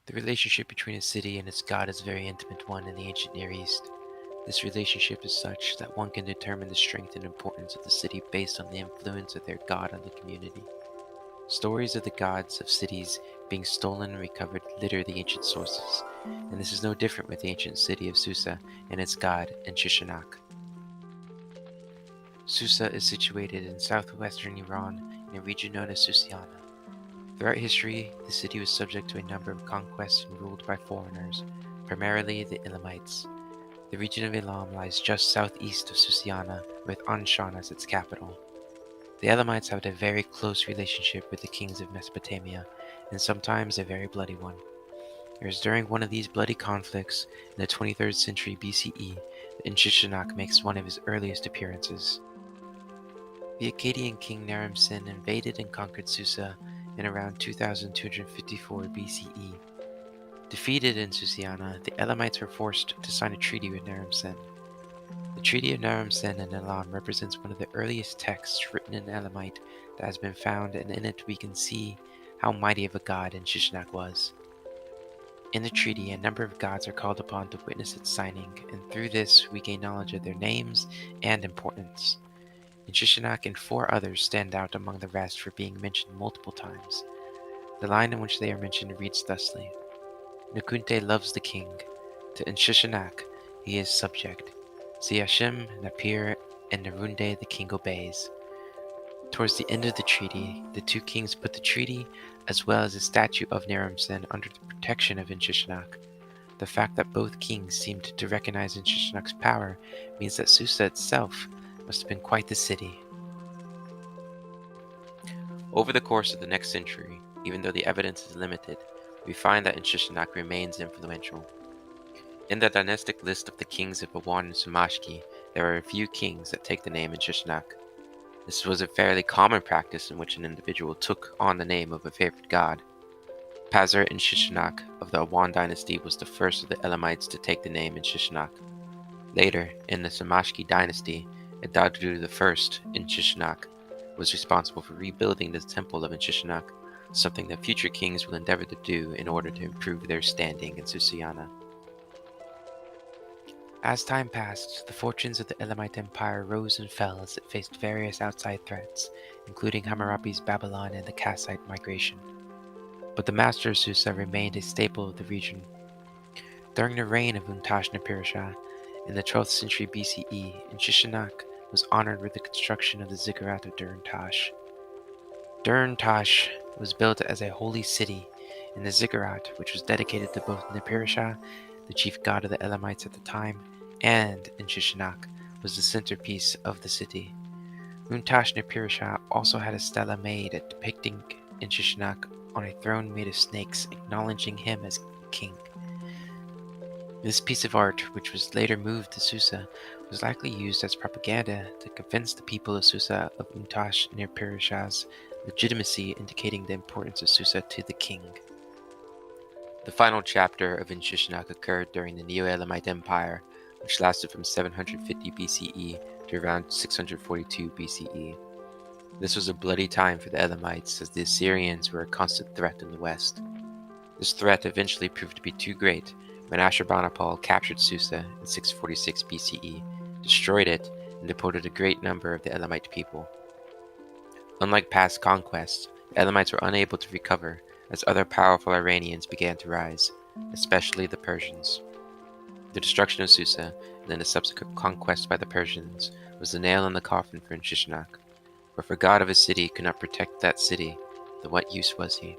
The relationship between a city and its god is a very intimate one in the ancient Near East. This relationship is such that one can determine the strength and importance of the city based on the influence of their god on the community. Stories of the gods of cities being stolen and recovered litter the ancient sources, and this is no different with the ancient city of Susa and its god Inshushinak. Susa is situated in southwestern Iran in a region known as Susiana. Throughout history, the city was subject to a number of conquests and ruled by foreigners, primarily the Elamites. The region of Elam lies just southeast of Susiana, with Anshan as its capital. The Elamites had a very close relationship with the kings of Mesopotamia, and sometimes a very bloody one. It was during one of these bloody conflicts in the 23rd century BCE that Inshushinak makes one of his earliest appearances. The Akkadian king Naram-Sin invaded and conquered Susa in around 2254 BCE. Defeated in Susiana, the Elamites were forced to sign a treaty with Naram-Sin. The Treaty of Naram-Sin in Elam represents one of the earliest texts written in Elamite that has been found, and in it we can see how mighty of a god Inshushinak was. In the treaty, a number of gods are called upon to witness its signing, and through this we gain knowledge of their names and importance. Inshushinak and four others stand out among the rest for being mentioned multiple times. The line in which they are mentioned reads thusly: Nukunte loves the king. To Inshushinak he is subject. Siashim, Napir, and Nerunde the king obeys. Towards the end of the treaty, the two kings put the treaty, as well as a statue of Naram-Sin, under the protection of Inshushinak. The fact that both kings seemed to recognize Inshushinak's power means that Susa itself must have been quite the city. Over the course of the next century, even though the evidence is limited, we find that Inshushinak remains influential. In the dynastic list of the kings of Awan and Sumashki, there are a few kings that take the name Inshushinak. This was a fairly common practice in which an individual took on the name of a favorite god. Pazar Inshushinak of the Awan dynasty was the first of the Elamites to take the name Inshushinak. Later, in the Samashki dynasty, Adadru I Inshushinak was responsible for rebuilding the temple of Inshushinak, something that future kings will endeavor to do in order to improve their standing in Susiana. As time passed, the fortunes of the Elamite Empire rose and fell as it faced various outside threats, including Hammurabi's Babylon and the Kassite migration. But the master of Susa remained a staple of the region. During the reign of Untashna-Pirsha in the 12th century BCE, Inshushinak was honored with the construction of the ziggurat of Dur-Intash. Dur-Intash was built as a holy city, and the ziggurat, which was dedicated to both Nipirsha, the chief god of the Elamites at the time, and Inshushinak, was the centerpiece of the city. Untashna-Pirsha also had a stela made depicting Inshushinak on a throne made of snakes, acknowledging him as king. This piece of art, which was later moved to Susa, was likely used as propaganda to convince the people of Susa of Untashna-Pirsha's legitimacy, indicating the importance of Susa to the king. The final chapter of Inshushinak occurred during the Neo-Elamite Empire, which lasted from 750 BCE to around 642 BCE. This was a bloody time for the Elamites, as the Assyrians were a constant threat in the west. This threat eventually proved to be too great when Ashurbanipal captured Susa in 646 BCE, destroyed it, and deported a great number of the Elamite people. Unlike past conquests, the Elamites were unable to recover, as other powerful Iranians began to rise, especially the Persians. The destruction of Susa, and then the subsequent conquest by the Persians, was the nail in the coffin for Inshushinak. For if a god of a city could not protect that city, then what use was he?